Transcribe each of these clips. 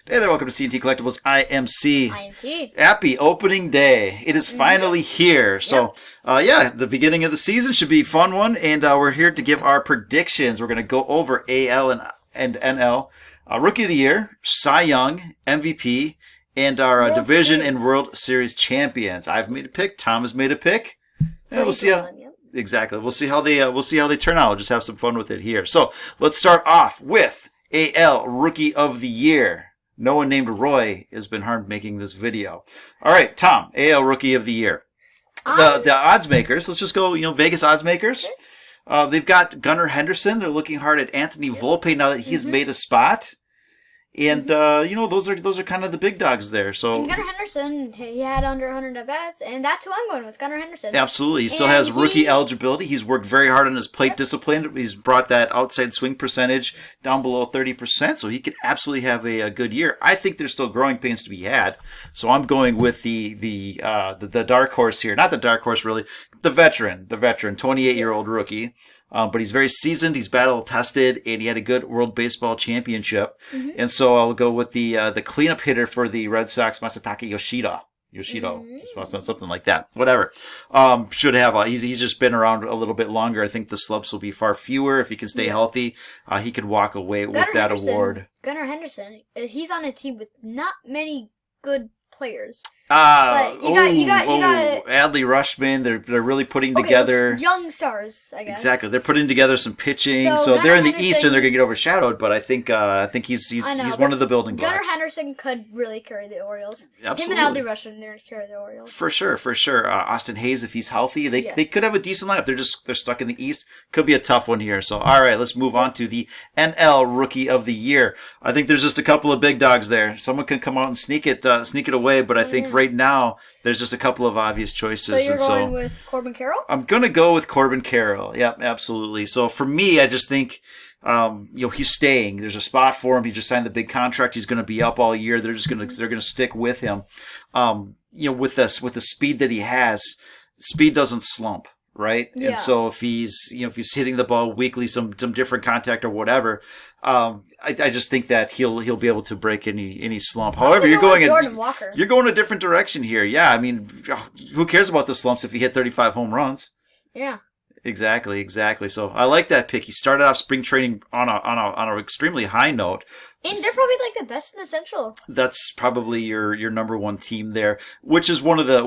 Hey there, welcome to CNT Collectibles. I am C. I am T. Happy opening day. It is finally here. So, the beginning of the season should be a fun one, and we're here to give our predictions. We're going to go over AL and NL, Rookie of the Year, Cy Young, MVP, and our World Division Series. and World Series champions. I've made a pick. Tom has made a pick. And we'll see how. Exactly. We'll see how they turn out. We'll just have some fun with it here. So let's start off with AL Rookie of the Year. No one named Roy has been harmed making this video. All right, Tom, AL Rookie of the Year. The odds makers. Let's just go. Vegas odds makers. They've got Gunnar Henderson. They're looking hard at Anthony Volpe now that he's made a spot. And those are kind of the big dogs there. So And Gunnar Henderson, he had under 100 at bats, and that's who I'm going with, Gunnar Henderson. Absolutely, he still has rookie eligibility. He's worked very hard on his plate discipline. He's brought that outside swing percentage down below 30%, so he could absolutely have a good year. I think there's still growing pains to be had, so I'm going with the dark horse here. Not the dark horse, really. The veteran, 28-year-old rookie. But he's very seasoned, he's battle-tested, and he had a good World Baseball Championship. And so I'll go with the cleanup hitter for the Red Sox, Masataka Yoshida. Something like that. Whatever. Should have. He's just been around a little bit longer. I think the slumps will be far fewer. If he can stay healthy, he could walk away with that award. Gunnar Henderson, he's on a team with not many good players. But you got Adley Rutschman. They're really putting together young stars, I guess. Exactly. They're putting together some pitching. So they're in the East and they're gonna get overshadowed. But I think he's one of the building blocks. Gunnar Henderson could really carry the Orioles. Absolutely. Him and Adley Rutschman, they're gonna carry the Orioles. For sure. Austin Hayes, if he's healthy, they could have a decent lineup. They're stuck in the East. Could be a tough one here. So all right, let's move on to the NL Rookie of the Year. I think there's just a couple of big dogs there. Someone can come out and sneak it away. But I think right now there's just a couple of obvious choices. So you're going with Corbin Carroll? I'm going to go with Corbin Carroll. Yep, absolutely. So for me, I just think, he's staying. There's a spot for him. He just signed the big contract. He's going to be up all year. They're going to stick with him. With the speed that he has, speed doesn't slump. Right? Yeah. And so if he's hitting the ball weekly, some different contact or whatever, I just think that he'll be able to break any slump. However, you're going a different direction here. Yeah, I mean, who cares about the slumps if he hit 35 home runs? Yeah. Exactly. So I like that pick. He started off spring training on an extremely high note. And they're probably like the best in the Central. That's probably your number one team there, which is one of the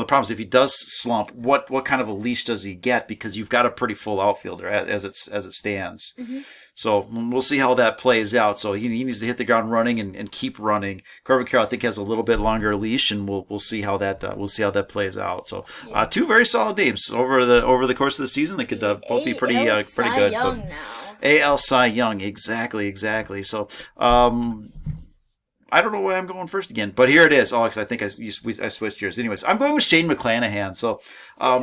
problems. If he does slump, what kind of a leash does he get? Because you've got a pretty full outfielder as it stands. So we'll see how that plays out. So he needs to hit the ground running and keep running. Corbin Carroll, I think, has a little bit longer leash, and we'll see how that plays out. So two very solid names over the course of the season. They could both be pretty good. So AL Cy Young, exactly. So I don't know why I'm going first again, but here it is. Alex, I think I switched yours. Anyways, I'm going with Shane McClanahan. So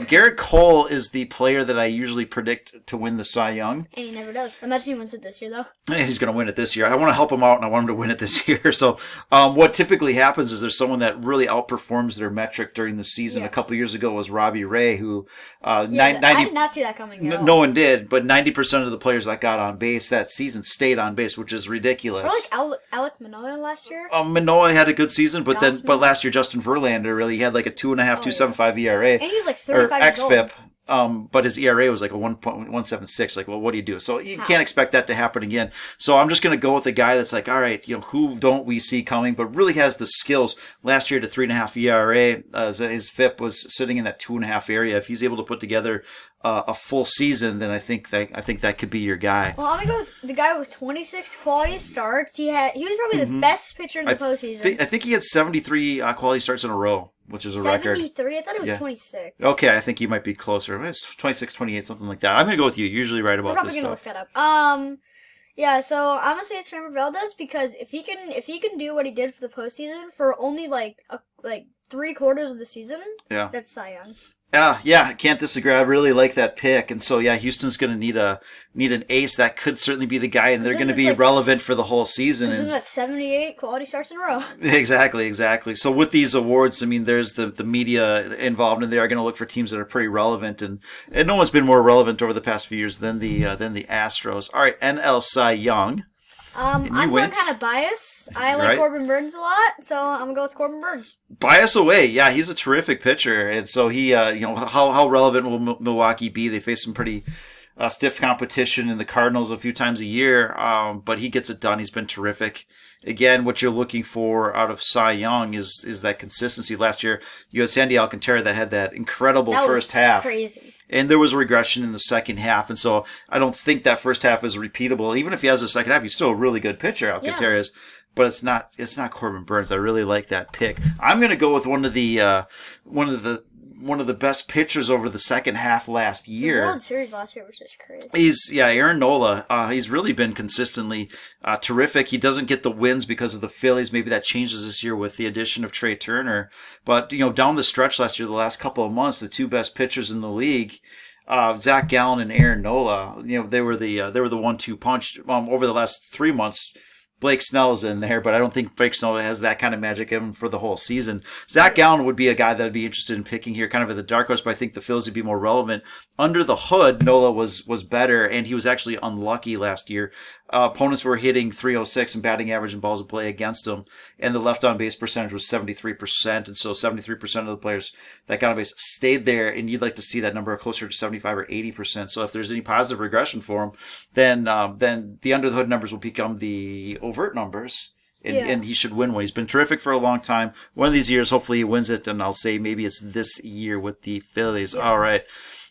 Garrett Cole is the player that I usually predict to win the Cy Young. And he never does. Imagine he wins it this year, though. He's going to win it this year. I want to help him out, and I want him to win it this year. So what typically happens is there's someone that really outperforms their metric during the season. A couple of years ago was Robbie Ray, who I did not see that coming at all. No one did, but 90% of the players that got on base that season stayed on base, which is ridiculous. Or like Alec Manoah last year. Manoah had a good season, but last year Justin Verlander really had like a 2.75 ERA. And he was like 35 years old. But his ERA was like a 1.176. Like, well, what do you do? So you can't expect that to happen again. So I'm just going to go with a guy that's like, all right, who don't we see coming, but really has the skills. Last year at a 3.5 ERA, his FIP was sitting in that 2.5 area. If he's able to put together a full season, then I think that could be your guy. Well, I'm gonna go with the guy with 26 quality starts. He was probably the best pitcher in the postseason. I think he had 73 quality starts in a row, which is a record. 73? I thought it was 26. Okay, I think you might be closer. It's 26, 28, something like that. I'm going to go with you. You're usually right about this stuff. I'm probably going to look that up. Yeah, so I'm going to say it's Framber Valdez because if he can do what he did for the postseason for only like 3/4 of the season, that's Cy Young. Yeah, I can't disagree. I really like that pick. And so, Houston's going to need an ace. That could certainly be the guy, and they're going to be relevant for the whole season. Isn't that 78 quality starts in a row? Exactly. So with these awards, I mean, there's the media involved, and they are going to look for teams that are pretty relevant. And no one's been more relevant over the past few years than the Astros. All right, NL Cy Young. I'm going kind of biased. I like Corbin Burnes a lot, so I'm gonna go with Corbin Burnes. Bias away, yeah, he's a terrific pitcher, and so he, how relevant will Milwaukee be? They face some pretty stiff competition in the Cardinals a few times a year, but he gets it done. He's been terrific. Again, what you're looking for out of Cy Young is that consistency. Last year, you had Sandy Alcantara that had that incredible first half. Crazy. And there was a regression in the second half, and so I don't think that first half is repeatable. Even if he has a second half, he's still a really good pitcher, Alcantara is. But it's not Corbin Burnes. I really like that pick. I'm going to go with one of the best pitchers over the second half last year. The World Series last year was just crazy. Aaron Nola. He's really been consistently terrific. He doesn't get the wins because of the Phillies. Maybe that changes this year with the addition of Trey Turner. But down the stretch last year, the last couple of months, the two best pitchers in the league, Zach Gallen and Aaron Nola, they were the 1-2 punch over the last 3 months. Blake Snell's in there, but I don't think Blake Snell has that kind of magic in him for the whole season. Zach Gallen would be a guy that I'd be interested in picking here, kind of at the dark horse, but I think the Phillies would be more relevant. Under the hood, Nola was better, and he was actually unlucky last year. Opponents were hitting .306 and batting average and balls in play against him, and the left on base percentage was 73%, and so 73% of the players that got on base stayed there, and you'd like to see that number closer to 75 or 80%. So if there's any positive regression for him, then the under the hood numbers will become the overt numbers. And he should win one. He's been terrific for a long time. One of these years, hopefully he wins it, and I'll say maybe it's this year with the Phillies. Yeah. All right.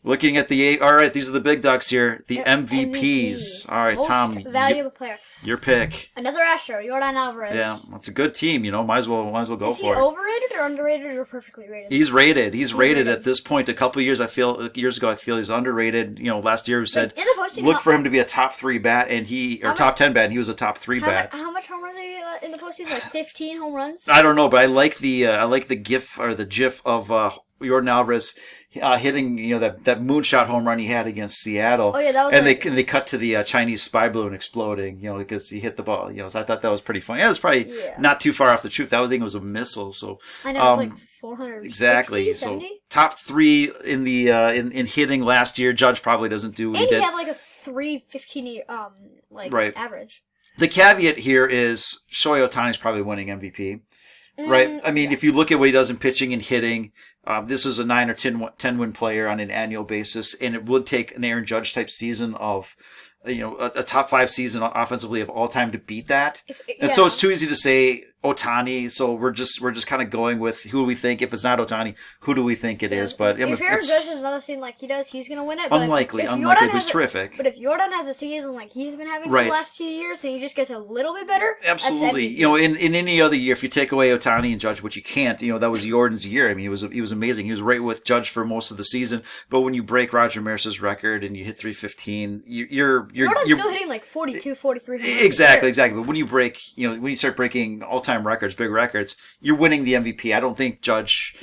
Looking at all right, these are the big ducks here. The MVPs. All right, Most Tom. valuable player. Your pick. Another Astro, Yordan Alvarez. Yeah, that's a good team. Might as well go for it. Is he overrated or underrated or perfectly rated? He's rated. He's rated at this point. A couple of years ago, I feel he's underrated. Last year we said look for him to be a top 3 bat, and top 10 bat, and he was a top 3 bat. How much home runs did he in the postseason? Like 15 home runs? I don't know, but I like the gif or the gif of Yordan Alvarez hitting that moonshot home run he had against Seattle. Oh yeah, that was. And they cut to the Chinese spy balloon exploding. Because he hit the ball. So I thought that was pretty funny. Yeah, it was probably not too far off the truth. That thing was a missile. So I know it was like 460, exactly. 70? So top 3 in the in hitting last year. Judge probably doesn't do. And he had like a 315 average. The caveat here is Shohei Ohtani's probably winning MVP. Right? I mean, if you look at what he does in pitching and hitting, this is a 9 or 10 win player on an annual basis, and it would take an Aaron Judge type season of, a top 5 season offensively of all time to beat that. So it's too easy to say Ohtani. So we're just kind of going with who we think. If it's not Ohtani, who do we think it is? But if Aaron Judge has another season like he does, he's going to win it. But unlikely. He's terrific. But if Yordan has a season like he's been having for the last 2 years, and he just gets a little bit better. Absolutely. In any other year, if you take away Ohtani and Judge, which you can't, that was Yordan's year. I mean, he was amazing. He was right with Judge for most of the season. But when you break Roger Maris's record and you hit 315, Yordan's still hitting like 42, 43. Exactly. But when you start breaking all-time records, big records, you're winning the MVP. I don't think Judge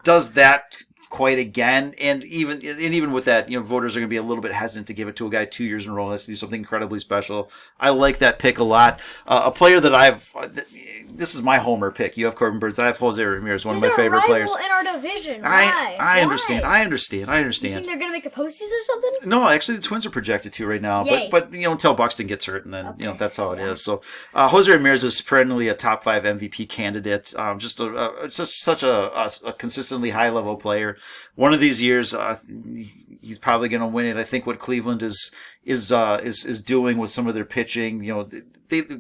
does that quite again. And even with that, voters are going to be a little bit hesitant to give it to a guy 2 years in a row. Let's do something incredibly special. I like that pick a lot. A player that this is my homer pick. You have Corbin Burnes. I have Jose Ramirez, one of my favorite players. He's a rival in our division. Why? I understand. You think they're going to make a postseason or something? No, actually, the Twins are projected to right now. Yay. But until Buxton gets hurt, and then that's how it is. So Jose Ramirez is perennially a top 5 MVP candidate. Just such a consistently high level player. One of these years, he's probably going to win it. I think what Cleveland is doing with some of their pitching,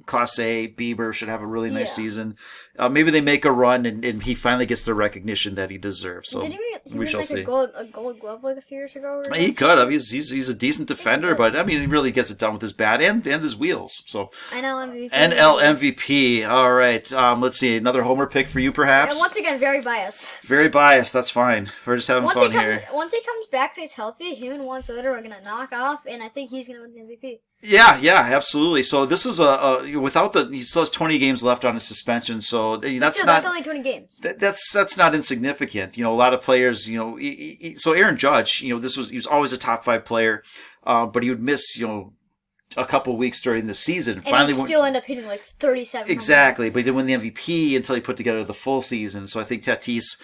Class A, Bieber should have a really nice season. Maybe they make a run and he finally gets the recognition that he deserves. So we shall see. A gold glove like a few years ago? He could have. He's a decent defender, but I mean, he really gets it done with his bat and his wheels. So NL MVP. All right. Let's see. Another homer pick for you, perhaps. And once again, very biased. Very biased. That's fine. We're just having fun here. Once he comes back and he's healthy, him and Juan Soto are gonna knock off, and I think he's gonna win the MVP. Yeah, absolutely. So this is he still has 20 games left on his suspension, so that's only 20 games. That's not insignificant. A lot of players, so Aaron Judge, he was always a top 5 player, but he would miss, a couple weeks during the season. And finally still end up hitting like 37. Exactly, but he didn't win the MVP until he put together the full season. So I think Tatis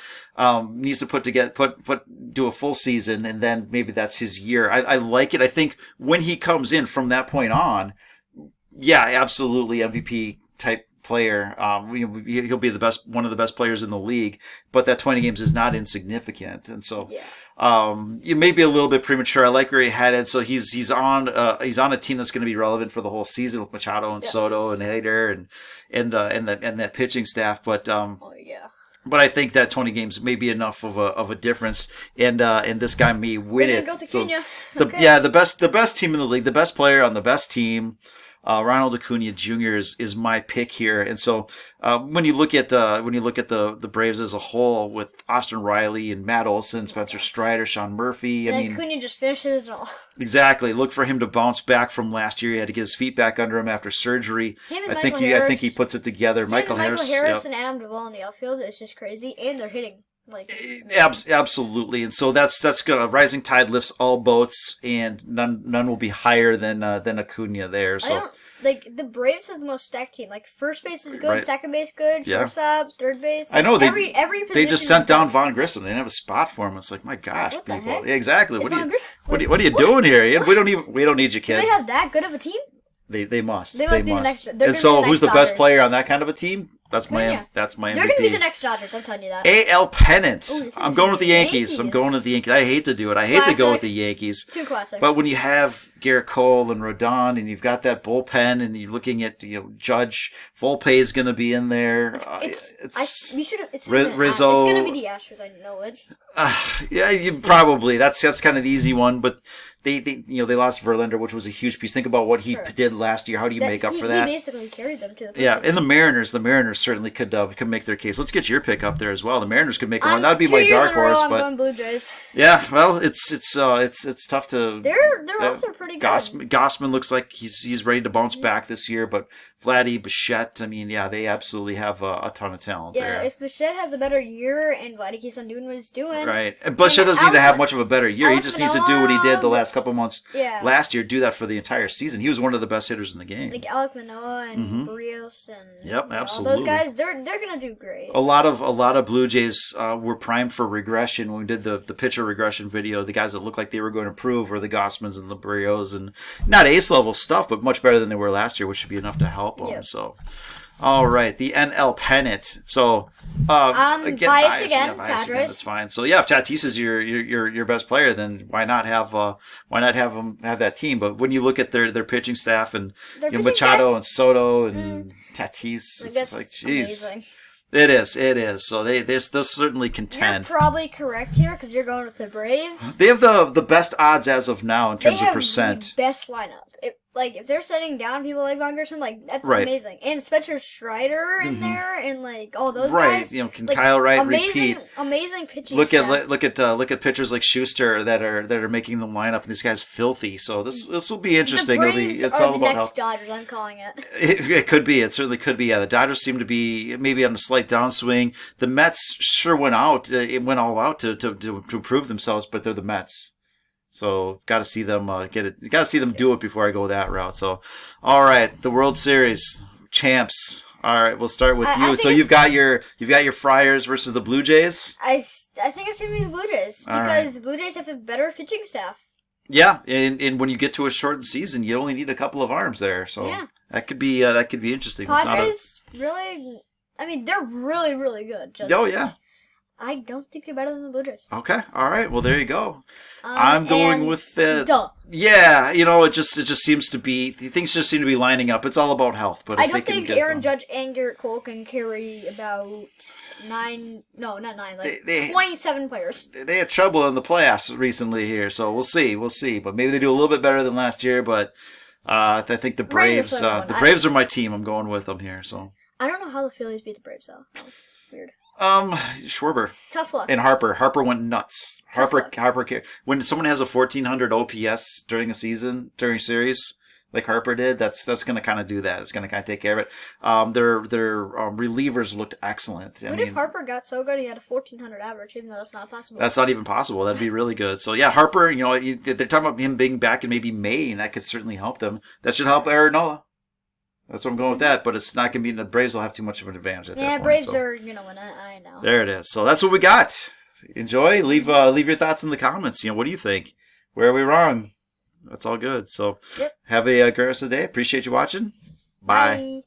needs to do a full season, and then maybe that's his year. I like it. I think when he comes in from that point on, Yeah, absolutely MVP type player. He'll be one of the best players in the league, but that 20 games is not insignificant. And so, you may be a little bit premature. I like where he headed. So he's on a team that's going to be relevant for the whole season with Machado and Soto and Hader and that pitching staff. But But I think that 20 games may be enough of a difference, and this guy may win it. Go to Kenya. The best team in the league, the best player on the best team, Ronald Acuna Jr. is my pick here. And so when you look at the Braves as a whole with Austin Riley and Matt Olson, Spencer Strider, Sean Murphy, Acuna just finishes it all. Exactly. Look for him to bounce back from last year. He had to get his feet back under him after surgery. I think he puts it together. Michael Harris and Adam Duvall in the outfield is just crazy, and they're hitting. Absolutely, and so that's gonna rising tide lifts all boats, and none will be higher than Acuna there. So the Braves have the most stacked team. Like first base is good, second base good, shortstop, third base. I know every position. They just sent down Vaughn Grissom. They didn't have a spot for him. It's like, my gosh, what people. The heck? Exactly. What are you doing here? We don't need you, kid. Do they have that good of a team? They must. They must be the next. And so, who's the best player on that kind of a team? That's my MVP. They're going to be the next Dodgers, I'm telling you that. AL pennant. I'm going with the Yankees. I'm going with the Yankees. I hate to do it. I hate to go with the Yankees. Too classic. But when you have Garrett Cole and Rodon, and you've got that bullpen, and you're looking at Judge, Volpe is going to be in there. It's Rizzo. It's going to be the Astros. I know it. Yeah, probably. That's kind of the easy one, but. They lost Verlander, which was a huge piece. Think about what he did last year. How do you make up for that? He basically carried them to the postseason. Yeah, and the Mariners certainly could make their case. Let's get your pick up there as well. The Mariners could make one. That'd be my dark horse. I'm going Blue Jays. Yeah, well, it's tough to. They're also pretty good. Gossman looks like he's ready to bounce back this year, but Vladdy, Bichette, they absolutely have a ton of talent there. Yeah, if Bichette has a better year and Vladdy keeps on doing what he's doing. Right, and Bichette doesn't need to have much of a better year. He just needs to do what he did the last couple months last year. Do that for the entire season. He was one of the best hitters in the game. Like Alek Manoah and Barrios and absolutely. all those guys, they're gonna do great. A lot of Blue Jays were primed for regression when we did the pitcher regression video. The guys that looked like they were going to improve were the Gossmans and the Barrios, and not ace level stuff, but much better than they were last year, which should be enough to help them. Yep. So. All right, the NL pennant. So, bias again. That's fine. So, yeah, if Tatis is your best player, then why not have him have that team? But when you look at their pitching staff and Machado and Soto and Tatis, it's like, jeez. It is. So they'll certainly contend. You're probably correct here because you're going with the Braves. They have the best odds as of now in terms of percent. The best lineup. If they're setting down people like Von Gershman, that's amazing. And Spencer Strider in there, and all those guys. Can Kyle Wright repeat? Amazing pitching. Look at pitchers like Schuster that are making the lineup, and these guys filthy. So this will be interesting. The Braves are the next Dodgers. I'm calling it. It could be. It certainly could be. Yeah, the Dodgers seem to be maybe on a slight downswing. The Mets sure went out. It went all out to improve themselves, but they're the Mets. So, got to see them get it. Got to see them do it before I go that route. So, all right, the World Series champs. All right, we'll start with you. So you've got your Friars versus the Blue Jays. I think it's gonna be the Blue Jays because the Blue Jays have a better pitching staff. Yeah, and when you get to a shortened season, you only need a couple of arms there. So that could be interesting. Padres really, they're really really good. I don't think they're better than the Blue Jays. Okay, all right. Well, there you go. I'm going with the. Yeah, it just seems to be things just seem to be lining up. It's all about health, but I don't think Aaron Judge and Garrett Cole can carry about 27 players. They had trouble in the playoffs recently here, so we'll see. But maybe they do a little bit better than last year. But I think the Braves. The Braves are my team. I'm going with them here. So I don't know how the Phillies beat the Braves though. That was weird. Schwarber. Tough luck. And Harper. Harper went nuts. Harper. When someone has a 1,400 OPS during a series, like Harper did, that's going to kind of do that. It's going to kind of take care of it. Their relievers looked excellent. What if Harper got so good he had a 1,400 average, even though that's not possible? That's not even possible. That'd be really good. So, yeah, Harper, they're talking about him being back in maybe May, and that could certainly help them. That should help Aaron Nola. That's what I'm going with that, but it's not going to be. The Braves will have too much of an advantage at that point. Yeah, Braves are going to win it. I know. There it is. So that's what we got. Enjoy. Leave your thoughts in the comments. What do you think? Where are we wrong? That's all good. So Yep. have a great rest of the day. Appreciate you watching. Bye. Bye.